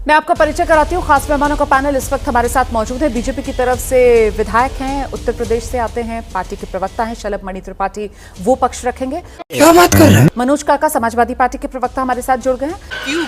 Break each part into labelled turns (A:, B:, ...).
A: मैं आपका परिचय कराती हूँ। खास मेहमानों का पैनल इस वक्त हमारे साथ मौजूद है। बीजेपी की तरफ से विधायक हैं, उत्तर प्रदेश से आते हैं, पार्टी के प्रवक्ता हैं शलभ मणि त्रिपाठी, वो पक्ष रखेंगे।
B: क्या बात कर रहे हैं?
A: मनोज काका समाजवादी पार्टी के प्रवक्ता हमारे साथ जुड़ गए हैं।
B: क्यों?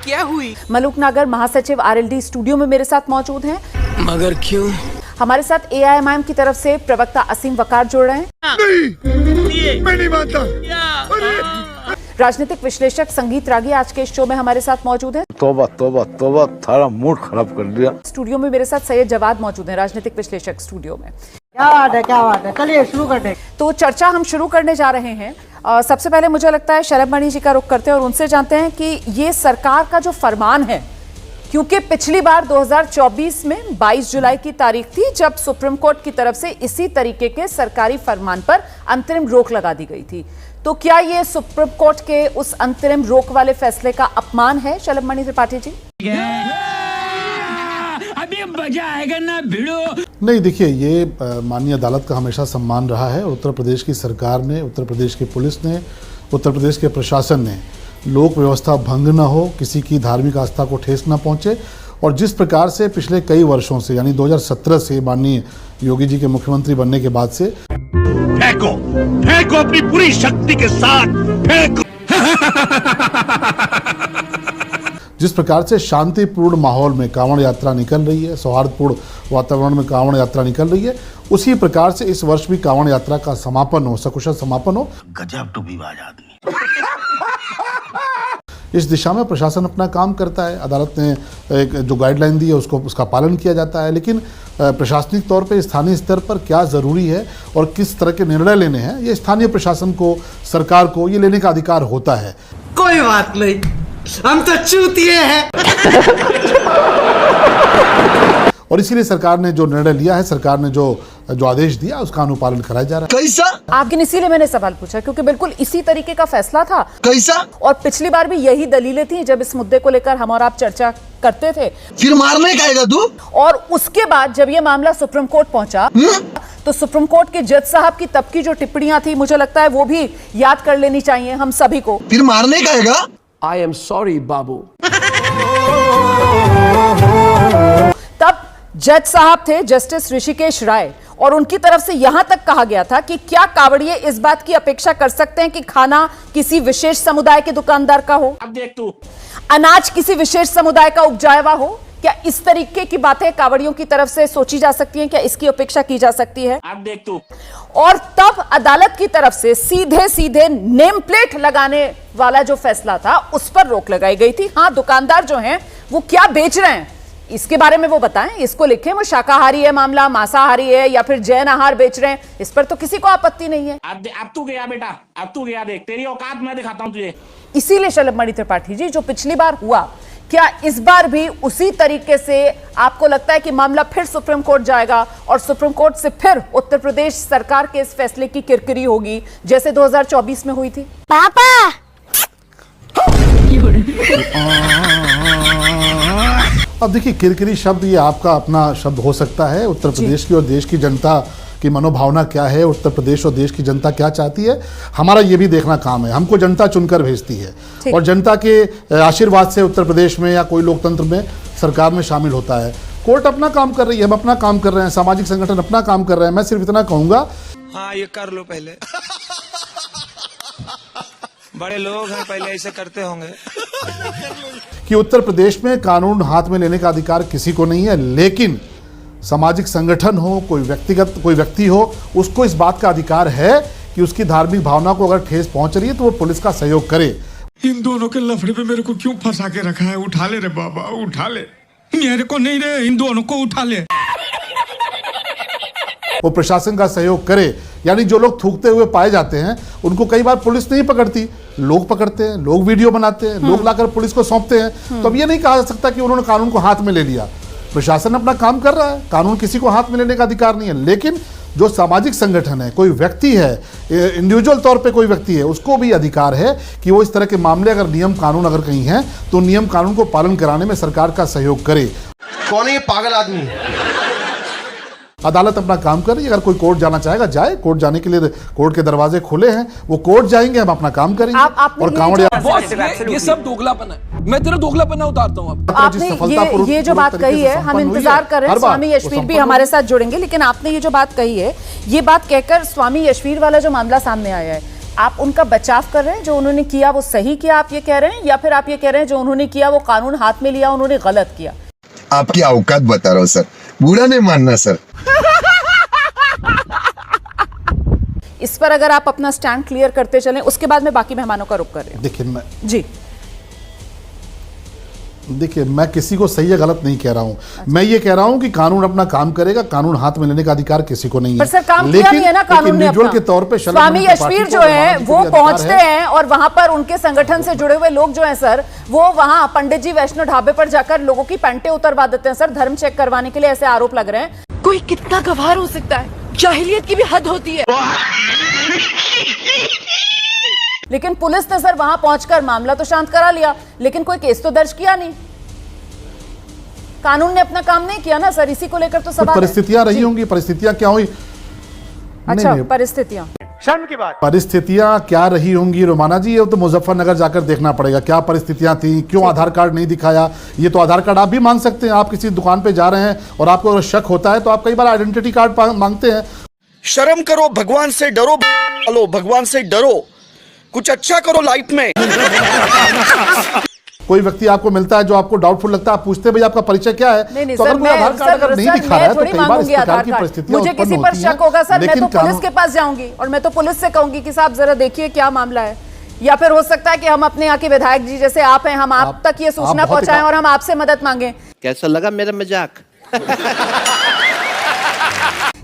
B: क्या हुई?
A: मलूक नागर महासचिव आरएलडी स्टूडियो में मेरे साथ मौजूद हैं।
B: मगर क्यों?
A: हमारे साथ एआईएमआईएम की तरफ से प्रवक्ता असीम वकार जुड़ रहे हैं।
C: नहीं, मैं नहीं मानता।
A: राजनीतिक विश्लेषक संगीत रागी आज के शो में हमारे साथ मौजूद हैं।
D: तौबा तौबा तौबा, थारा मूड खराब कर दिया।
A: स्टूडियो में मेरे साथ सैयद जवाद मौजूद हैं, राजनीतिक विश्लेषक स्टूडियो में।
E: क्या बात है, चलिए शुरू करते हैं।
A: तो चर्चा हम शुरू करने जा रहे हैं। सबसे पहले मुझे लगता है शलभ मणि जी का रुख करते हैं और उनसे जानते हैं कि ये सरकार का जो फरमान है, क्योंकि पिछली बार 2024 में 22 जुलाई की तारीख थी जब सुप्रीम कोर्ट की तरफ से इसी तरीके के सरकारी फरमान पर अंतरिम रोक लगा दी गई थी, तो क्या ये सुप्रीम कोर्ट के उस अंतरिम रोक वाले फैसले का अपमान है शलभ मणि त्रिपाठी जी?
F: अभी मजा आएगा ना भिड़ो।
G: नहीं, देखिए, ये माननीय अदालत का हमेशा सम्मान रहा है। उत्तर प्रदेश की सरकार ने, उत्तर प्रदेश की पुलिस ने, उत्तर प्रदेश के प्रशासन ने लोक व्यवस्था भंग न हो, किसी की धार्मिक आस्था को ठेस न पहुंचे, और जिस प्रकार से पिछले कई वर्षों से यानी 2017 से माननीय योगी जी के मुख्यमंत्री बनने के बाद से
C: फेंको अपनी पूरी शक्ति के साथ फेंको।
G: जिस प्रकार से शांतिपूर्ण माहौल में कांवड़ यात्रा निकल रही है, सौहार्दपूर्ण वातावरण में कांवड़ यात्रा निकल रही है, उसी प्रकार से इस वर्ष भी कांवड़ यात्रा का समापन हो, सकुशल समापन हो।
C: गजब टूबीबाज आदमी।
G: इस दिशा में प्रशासन अपना काम करता है। अदालत ने एक जो गाइडलाइन दी है उसका पालन किया जाता है, लेकिन प्रशासनिक तौर पे स्थानीय स्तर पर क्या ज़रूरी है और किस तरह के निर्णय लेने हैं, ये स्थानीय प्रशासन को, सरकार को ये लेने का अधिकार होता है।
E: कोई बात नहीं, हम तो चूतिए हैं।
G: और इसीलिए सरकार ने जो निर्णय लिया है, सरकार ने जो आदेश दिया, उसका अनुपालन कराया जा रहा है।
E: कैसा?
A: आपके इसीलिए मैंने सवाल पूछा क्योंकि बिल्कुल इसी तरीके का फैसला था।
E: कैसा?
A: और पिछली बार भी यही दलीलें थी जब इस मुद्दे को लेकर हम और आप चर्चा करते थे।
E: फिर मारने का आएगा तू?
A: और उसके बाद जब ये मामला सुप्रीम कोर्ट पहुंचा तो सुप्रीम कोर्ट के जज साहब की तब की जो टिप्पणियां थी, मुझे लगता है वो भी याद कर लेनी चाहिए हम सभी को।
E: फिर मारने का आएगा?
B: आई एम सॉरी बाबू।
A: तब जज साहब थे जस्टिस ऋषिकेश राय, और उनकी तरफ से यहां तक कहा गया था कि क्या कावड़िए इस बात की अपेक्षा कर सकते हैं कि खाना किसी विशेष समुदाय के दुकानदार का हो,
F: अब देख तू,
A: अनाज किसी विशेष समुदाय का उपजाया हुआ हो? क्या इस तरीके की बातें कावड़ियों की तरफ से सोची जा सकती हैं? क्या इसकी अपेक्षा की जा सकती है?
F: अब देख तू।
A: और तब अदालत की तरफ से सीधे सीधे नेम प्लेट लगाने वाला जो फैसला था, उस पर रोक लगाई गई थी। हाँ, दुकानदार जो हैं वो क्या बेच रहे हैं इसके बारे में वो बताएं, इसको लिखें, वो शाकाहारी है मामला, मांसाहारी है या फिर जैन आहार बेच रहे हैं, इस पर तो किसी को आपत्ति नहीं है।
F: अब तू गया बेटा, अब तू गया, देख तेरी औकात मैं दिखाता हूं तुझे।
A: इसीलिए शलभ मणि त्रिपाठी जी, जो पिछली बार हुआ, क्या इस बार भी उसी तरीके से आपको लगता है कि मामला फिर सुप्रीम कोर्ट जाएगा और सुप्रीम कोर्ट से फिर उत्तर प्रदेश सरकार के इस फैसले की किरकिरी होगी जैसे 2024 में हुई थी?
H: पापा
G: अब देखिए, किरकिरी शब्द ये आपका अपना शब्द हो सकता है। उत्तर प्रदेश की और देश की जनता की मनोभावना क्या है, उत्तर प्रदेश और देश की जनता क्या चाहती है, हमारा ये भी देखना काम है। हमको जनता चुनकर भेजती है और जनता के आशीर्वाद से उत्तर प्रदेश में या कोई लोकतंत्र में सरकार में शामिल होता है। कोर्ट अपना काम कर रही है, हम अपना काम कर रहे हैं, सामाजिक संगठन अपना काम कर रहे हैं। मैं सिर्फ इतना कहूंगा,
I: हाँ ये कर लो पहले। बड़े लोग हैं, पहले ऐसे करते होंगे।
G: कि उत्तर प्रदेश में कानून हाथ में लेने का अधिकार किसी को नहीं है, लेकिन सामाजिक संगठन हो, कोई व्यक्ति हो, उसको इस बात का अधिकार है कि उसकी धार्मिक भावना को अगर ठेस पहुंच रही है तो वो पुलिस का सहयोग करे।
C: इन दोनों के लफड़े पे मेरे को क्यों फंसा के रखा है? उठा ले रे बाबा, उठा ले। मेरे को नहीं रे, इन दोनों को उठा ले।
G: वो प्रशासन का सहयोग करे, यानी जो लोग थूकते हुए पाए जाते हैं उनको कई बार पुलिस नहीं पकड़ती, लोग पकड़ते हैं, लोग वीडियो बनाते हैं, लोग लाकर पुलिस को सौंपते हैं। तो अब ये नहीं कहा जा सकता कि उन्होंने कानून को हाथ में ले लिया। प्रशासन अपना काम कर रहा है, कानून किसी को हाथ में लेने का अधिकार नहीं है, लेकिन जो सामाजिक संगठन है, कोई व्यक्ति है, इंडिविजुअल तौर पे कोई व्यक्ति है, उसको भी अधिकार है कि वो इस तरह के मामले, अगर नियम कानून अगर कहीं हैं तो नियम कानून को पालन कराने में सरकार का सहयोग करे।
J: कौन है ये पागल आदमी?
G: अदालत अपना काम कर रही है। अगर कोई कोर्ट जाना चाहेगा जाए, कोर्ट जाने के लिए कोर्ट के दरवाजे खुले हैं, वो कोर्ट जाएंगे, हम अपना काम करेंगे।
A: आपने
G: और
A: ये
G: कांवड़िया
B: बॉस ये सब दोगलापन है। मैं तेरा दोगलापन उतारता हूँ अब।
A: आपने ये जो बात कही है, हम इंतजार कर रहे हैं स्वामी यशवीर भी हमारे साथ जुड़ेंगे, लेकिन आपने ये जो बात कही है, ये बात कहकर स्वामी यशवीर वाला जो मामला सामने आया है, आप उनका बचाव कर रहे हैं? जो उन्होंने किया वो सही किया आप ये कह रहे हैं, या फिर आप ये कह रहे हैं जो उन्होंने किया वो कानून हाथ में लिया, उन्होंने गलत किया?
H: आपकी औकात बता रहा हूँ सर, बुरा नहीं मानना सर।
A: इस पर अगर आप अपना स्टैंड क्लियर करते चलें, उसके बाद मैं बाकी मेहमानों का रुख कर रही हूं।
G: देखिए मैं किसी को सही या गलत नहीं कह रहा हूं। अच्छा। मैं ये कह रहा हूं कि कानून अपना काम करेगा, कानून हाथ में लेने का अधिकार किसी को नहीं है।
A: पर सर काम किया नहीं है ना कानून ने अपना।
G: के तौर पे
A: स्वामी यशवीर जो है वो पहुंचते हैं और वहां पर उनके संगठन से जुड़े हुए लोग जो हैं सर, वो वहां पंडित जी वैष्णो ढाबे पर जाकर लोगों की पैंटें उतरवा देते हैं सर, धर्म चेक करवाने के लिए, ऐसे आरोप लग रहे हैं।
J: कोई कितना गवार हो सकता है, जाहिलियत की भी हद होती है।
A: लेकिन पुलिस ने सर वहां पहुंचकर मामला तो शांत करा लिया, लेकिन कोई केस तो दर्ज किया नहीं। कानून ने अपना काम नहीं किया ना सर, इसी को लेकर तो सवाल।
G: परिस्थितियां रही होंगी, परिस्थितियां क्या हुई?
A: अच्छा परिस्थितियां,
E: शर्म की बात।
G: परिस्थितियां क्या रही होंगी रोमाना जी, ये तो मुजफ्फरनगर जाकर देखना पड़ेगा क्या परिस्थितियां थी, क्यों आधार कार्ड नहीं दिखाया। ये तो आधार कार्ड आप भी मांग सकते हैं। आप किसी दुकान पे जा रहे हैं और आपको अगर शक होता है तो आप कई बार आइडेंटिटी कार्ड मांगते हैं।
K: शर्म करो, भगवान से डरो, भगवान से डरो, कुछ अच्छा करो लाइफ में।
G: कोई व्यक्ति आपको मिलता है जो आपको डाउटफुल लगता है, आप पूछते हैं भाई आपका परिचय क्या है?
A: नहीं,
G: तो अगर कोई आधार कार्ड अगर नहीं दिखा रहा है तो कई बार इस प्रकार की परिस्थितियां
A: मुझे किसी पर शक होगा सर, मैं तो पुलिस के पास जाऊंगी और मैं तो पुलिस से कहूंगी कि साहब जरा देखिए क्या मामला है। या फिर हो सकता है कि हम अपने यहाँ के विधायक जी जैसे आप हैं, हम आप तक ये सूचना पहुंचाएं और हम आपसे मदद मांगे।
E: कैसा लगा मेरा मजाक?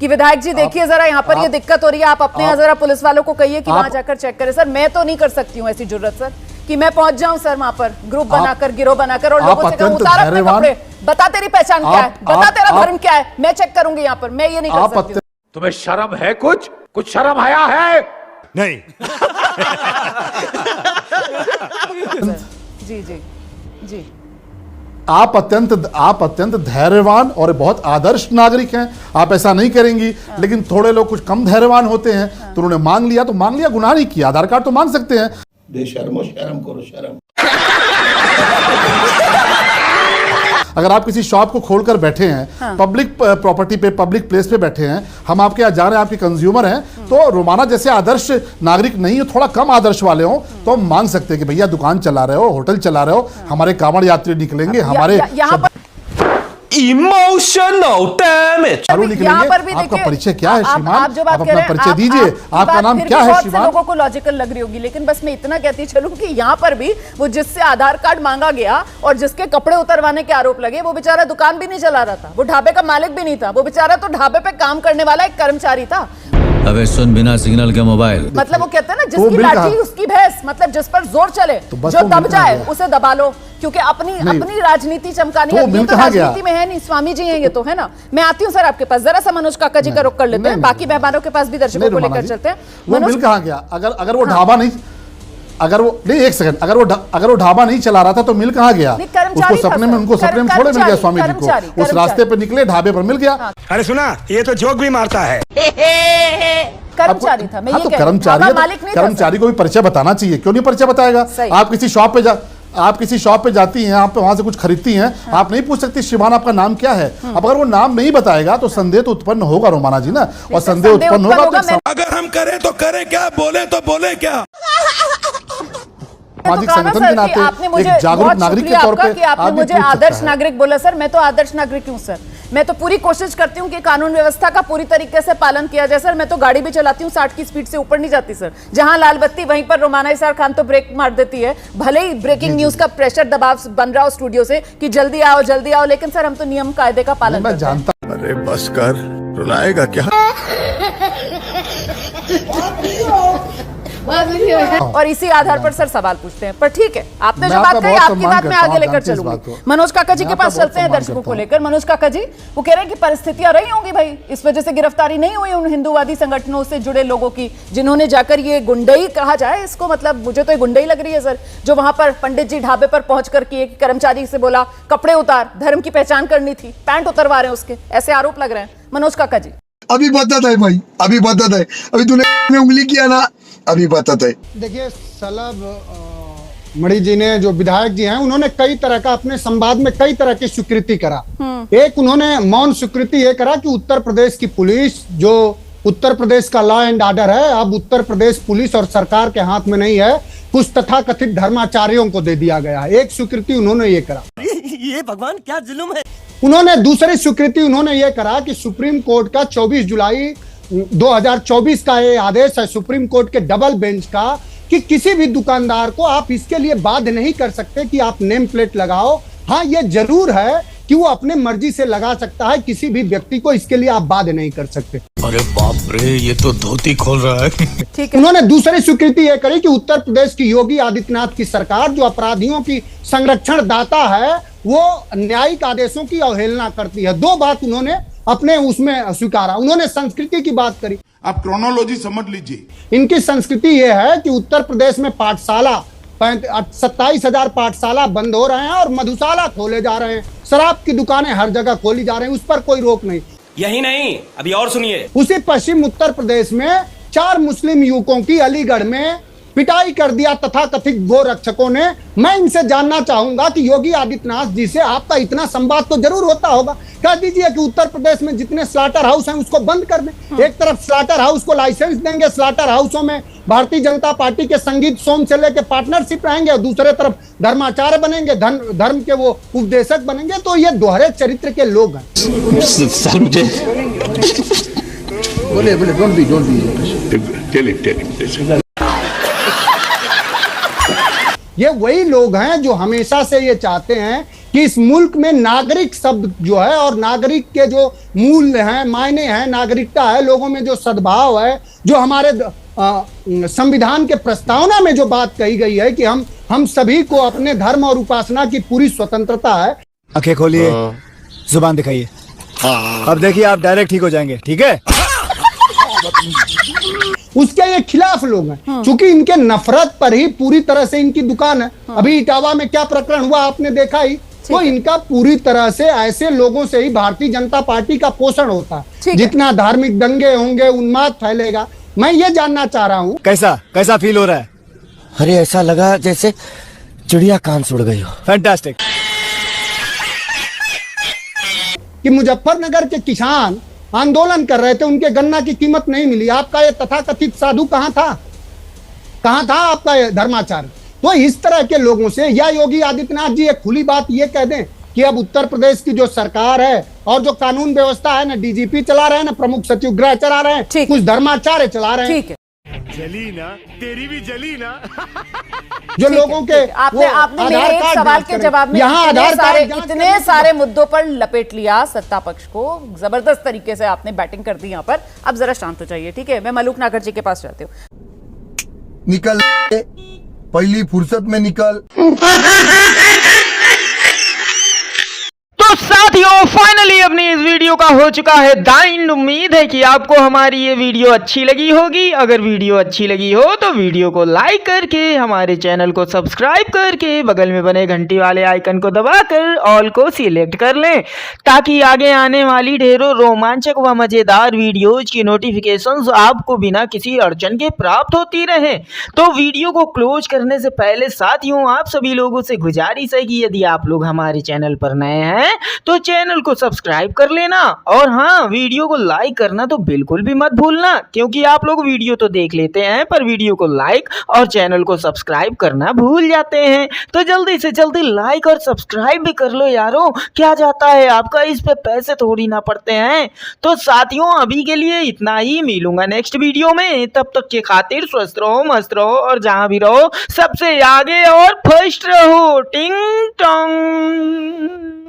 A: कि विधायक जी देखिए जरा यहाँ पर ये दिक्कत हो रही है, आप अपने यहाँ जरा पुलिस वालों को कहिए कि वहां जाकर चेक करें। सर मैं तो नहीं कर सकती हूँ ऐसी जुर्रत सर कि मैं पहुंच जाऊं सर वहां पर ग्रुप बनाकर, गिरोह बनाकर और लोगों से कहूं उतार अपने कपड़े, बता तेरी पहचान क्या है, बता तेरा धर्म क्या है, मैं चेक करूंगी यहाँ पर। मैं ये नहीं कर सकती।
F: तुम्हें शर्म है? कुछ शर्म आया है?
K: नहीं।
A: जी जी जी,
G: आप अत्यंत धैर्यवान और बहुत आदर्श नागरिक हैं, आप ऐसा नहीं करेंगी। लेकिन थोड़े लोग कुछ कम धैर्यवान होते हैं, तो उन्होंने मांग लिया तो मांग लिया, गुनाह नहीं किया। आधार कार्ड तो मांग सकते हैं।
K: बेशर्मो, शर्म करो शर्म।
G: अगर आप किसी शॉप को खोलकर बैठे हैं, पब्लिक प्रॉपर्टी पे, पब्लिक प्लेस पे बैठे हैं, हम आपके यहाँ जा रहे हैं, आपके कंज्यूमर हैं, तो रोमाना जैसे आदर्श नागरिक नहीं हो, थोड़ा कम आदर्श वाले हो, तो हम मांग सकते हैं कि भैया दुकान चला रहे हो, होटल चला रहे हो, हमारे कांवड़ यात्री निकलेंगे, हमारे
B: इमोशनल डैमेज
A: यहाँ पर भी
G: आपका
A: देखिए,
G: परिचय क्या है श्रीमान?
A: आप जो बात
G: आप अपना परिचय दीजिए, आपका नाम क्या है श्रीमान?
A: लोगों को लॉजिकल लग रही होगी, लेकिन बस मैं इतना कहती चलूं कि यहाँ पर भी वो जिससे आधार कार्ड मांगा गया और जिसके कपड़े उतरवाने के आरोप लगे, वो बेचारा दुकान भी नहीं चला रहा था, वो ढाबे का मालिक भी नहीं था, वो बेचारा तो ढाबे पे काम करने वाला एक कर्मचारी था।
L: अबे सुन, बिना सिग्नल के मोबाइल।
A: मतलब वो कहते हैं ना जिसकी लाठी उसकी भैंस, मतलब जिस पर जोर चले, जो दब जाए उसे दबा लो, क्योंकि अपनी राजनीति चमकानी है। ये तो राजनीति में है नहीं, स्वामी जी हैं ये तो, है ना। मैं आती हूँ सर आपके पास, जरा सा मनोज काका जी का रुख कर लेते हैं, बाकी मेहमानों के पास भी दर्शकों को लेकर चलते हैं।
G: वो मिल कहाँ गया? अगर वो ढाबा नहीं, अगर वो ढाबा नहीं चला रहा था तो मिल कहाँ गया? उसको सपने में थोड़े मिल गया स्वामी जी को, उस रास्ते पे निकले, ढाबे पर मिल गया।
K: अरे सुना, ये तो जोक भी मारता है।
A: कर्मचारी था, मैं ये कह रही हूं,
G: कर्मचारी को भी परिचय बताना चाहिए, क्यों नहीं परिचय बताएगा? आप किसी शॉप पे जाती हैं, आप वहां से कुछ खरीदती हैं, आप नहीं पूछ सकती श्रीमान आपका नाम क्या है? अब अगर वो नाम नहीं बताएगा तो संदेह तो उत्पन्न होगा रोमाना जी ना, और संदेह उत्पन्न होगा तो
C: अगर हम करें तो करें क्या, बोले तो बोले क्या?
G: सामाजिक संगठन के नाते एक जागरूक नागरिक के तौर पे
A: आपने मुझे आदर्श नागरिक बोला सर, मैं तो आदर्श नागरिक हूँ सर। मैं तो पूरी कोशिश करती हूँ कि कानून व्यवस्था का पूरी तरीके से पालन किया जाए सर। मैं तो गाड़ी भी चलाती हूँ, 60 की स्पीड से ऊपर नहीं जाती सर। जहां लाल बत्ती वहीं पर रोमाना इसार खान तो ब्रेक मार देती है, भले ही ब्रेकिंग न्यूज का प्रेशर दबाव बन रहा हो स्टूडियो से कि जल्दी आओ, लेकिन सर हम तो नियम कायदे का पालन करते हैं।
G: मैं जानता।
C: अरे बस कर, रुलाएगा क्या?
A: और इसी आधार पर सर सवाल पूछते हैं। पर ठीक है, आपने जो
G: मैं
A: बात
G: आपका
A: कही
G: बहुत
A: आपकी
G: सम्मान
A: बात मैं
G: करता हूं,
A: आगे लेकर
G: जानते हैं इस
A: चलूंगी।
G: बात को।
A: मनोज काका जी के
G: मैं
A: पास
G: आपका बहुत
A: चलते हैं
G: सम्मान
A: दर्शकों को
G: करता हूं।
A: लेकर। मनोज काका जी वो कह रहे हैं कि परिस्थितियां रही होंगी भाई, इस वजह से गिरफ्तारी नहीं हुई उन हिंदूवादी संगठनों से जुड़े लोगों की, जिन्होंने जाकर ये गुंडई कहा जाए इसको, मतलब मुझे तो ये गुंडई लग रही है सर, जो वहां पर पंडित जी ढाबे पर पहुंच कर के एक कर्मचारी से बोला कपड़े उतार, धर्म की पहचान करनी थी, पैंट उतरवा रहे हैं उसके, ऐसे आरोप लग रहे हैं। मनोज काका जी
H: अभी बताता है भाई, अभी बताता है, अभी तूने में उंगली किया ना, अभी बताता है।
E: देखिए सलब मणि जी ने, जो विधायक जी हैं, उन्होंने कई तरह का अपने संवाद में कई तरह की स्वीकृति करा। एक उन्होंने मौन स्वीकृति ये करा कि उत्तर प्रदेश की पुलिस, जो उत्तर प्रदेश का लॉ एंड ऑर्डर है, अब उत्तर प्रदेश पुलिस और सरकार के हाथ में नहीं है, कुछ तथाकथित धर्माचार्यों को दे दिया गया है। एक स्वीकृति उन्होंने ये करा।
K: ये भगवान क्या जुल्म है।
E: उन्होंने दूसरी स्वीकृति उन्होंने ये करा कि सुप्रीम कोर्ट का 24 जुलाई 2024 का ये आदेश है सुप्रीम कोर्ट के डबल बेंच का, कि किसी भी दुकानदार को आप इसके लिए बाध्य नहीं कर सकते कि आप नेम प्लेट लगाओ। हाँ, ये जरूर है कि वो अपने मर्जी से लगा सकता है, किसी भी व्यक्ति को इसके लिए आप बाध्य नहीं कर सकते।
L: अरे बाप रे, ये तो धोती खोल रहा है।
A: ठीक है।
E: उन्होंने दूसरी स्वीकृति यह करी कि उत्तर प्रदेश की योगी आदित्यनाथ की सरकार, जो अपराधियों की संरक्षण दाता है, वो न्यायिक आदेशों की अवहेलना करती है। दो बात उन्होंने अपने उसमें स्वीकारा। उन्होंने संस्कृति की बात करी।
C: आप क्रोनोलॉजी समझ लीजिए।
E: इनकी संस्कृति यह है कि उत्तर प्रदेश में पाठशाला 27,000 पाठशाला बंद हो रहे हैं और मधुशाला खोले जा रहे हैं, शराब की दुकानें हर जगह खोली जा रही हैं, उस पर कोई रोक नहीं।
K: यही नहीं, अभी और सुनिए।
E: उसी पश्चिम उत्तर प्रदेश में 4 मुस्लिम युवकों की अलीगढ़ में पिटाई कर दिया तथाकथित गो रक्षकों ने। मैं इनसे जानना चाहूंगा कि योगी आदित्यनाथ जी से आपका इतना संवाद तो जरूर होता होगा, कह दीजिए कि उत्तर प्रदेश में जितने स्लाटर हाउस हैं उसको बंद कर दें। एक तरफ स्लाटर हाउस को लाइसेंस देंगे, स्लाटर हाउसों में भारतीय जनता पार्टी के संगीत सोम से लेकर पार्टनरशिप रहेंगे, और दूसरे तरफ धर्माचार्य बनेंगे, धर्म के वो उपदेशक बनेंगे। तो ये दोहरे चरित्र के लोग हैं।
G: बोले डोंट
E: ये वही लोग हैं जो हमेशा से ये चाहते हैं कि इस मुल्क में नागरिक शब्द जो है, और नागरिक के जो मूल्य हैं, मायने हैं, नागरिकता है, लोगों में जो सद्भाव है, जो हमारे संविधान के प्रस्तावना में जो बात कही गई है कि हम सभी को अपने धर्म और उपासना की पूरी स्वतंत्रता है।
K: आंखें खोलिए, जुबान दिखाइए। अब देखिए आप डायरेक्ट ठीक हो जाएंगे, ठीक है।
E: उसके ये खिलाफ लोग हैं, क्योंकि इनके नफरत पर ही पूरी तरह से इनकी दुकान है। अभी इटावा में क्या प्रकरण हुआ आपने देखा ही। तो इनका पूरी तरह से ऐसे लोगों से ही भारतीय जनता पार्टी का पोषण होता है। जितना धार्मिक दंगे होंगे, उन्माद फैलेगा। मैं ये जानना चाह रहा हूँ,
K: कैसा फील हो रहा है?
M: अरे ऐसा लगा जैसे चिड़िया कान सुड़ गई हो।
K: फैंटास्टिक।
E: कि मुजफ्फरनगर के किसान आंदोलन कर रहे थे, उनके गन्ना की कीमत नहीं मिली। आपका ये तथाकथित साधु कहां था आपका ये धर्माचार्य? तो इस तरह के लोगों से, या योगी आदित्यनाथ जी एक खुली बात ये कह दें कि अब उत्तर प्रदेश की जो सरकार है और जो कानून व्यवस्था है, ना डीजीपी चला रहे हैं, ना प्रमुख सचिव गृह चला रहे हैं, कुछ धर्माचार्य चला रहे हैं।
C: जली ना, तेरी भी जली ना।
E: जो लोगों के
A: आपने मेरे एक सवाल के जवाब में इतने सारे मुद्दों पर लपेट लिया सत्ता पक्ष को, जबरदस्त तरीके से आपने बैटिंग कर दी यहाँ पर। अब जरा शांत हो जाइए, ठीक है। मैं मलूक नागर जी के पास जाती हूँ।
H: निकल, पहली फुर्सत में निकल।
N: तो साथियों, फाइनली अपनी इस वीडियो का हो चुका है दाइन। उम्मीद है कि आपको हमारी ये वीडियो अच्छी लगी होगी। अगर वीडियो अच्छी लगी हो तो वीडियो को लाइक करके, हमारे चैनल को सब्सक्राइब करके, बगल में बने घंटी वाले आइकन को दबाकर ऑल को सिलेक्ट कर लें, ताकि आगे आने वाली ढेरों रोमांचक व मजेदार वीडियोज की नोटिफिकेशंस आपको बिना किसी अड़चन के प्राप्त होती रहे। तो वीडियो को क्लोज करने से पहले साथियों, आप सभी लोगों से गुजारिश है कि यदि आप लोग हमारे चैनल पर नए हैं तो चैनल को सब्सक्राइब कर लेना, और हाँ, वीडियो को लाइक करना तो बिल्कुल भी मत भूलना, क्योंकि आप लोग वीडियो तो देख लेते हैं पर वीडियो को लाइक और चैनल को सब्सक्राइब करना भूल जाते हैं। तो जल्दी से जल्दी लाइक और सब्सक्राइब भी कर लो यारो, क्या जाता है आपका, इस पे पैसे थोड़ी ना पड़ते हैं। तो साथियों, अभी के लिए इतना ही, मिलूंगा नेक्स्ट वीडियो में। तब तक के खातिर स्वस्थ रहो, मस्त रहो, और जहां भी रहो सबसे आगे और फर्स्ट रहो। टिंग टोंग।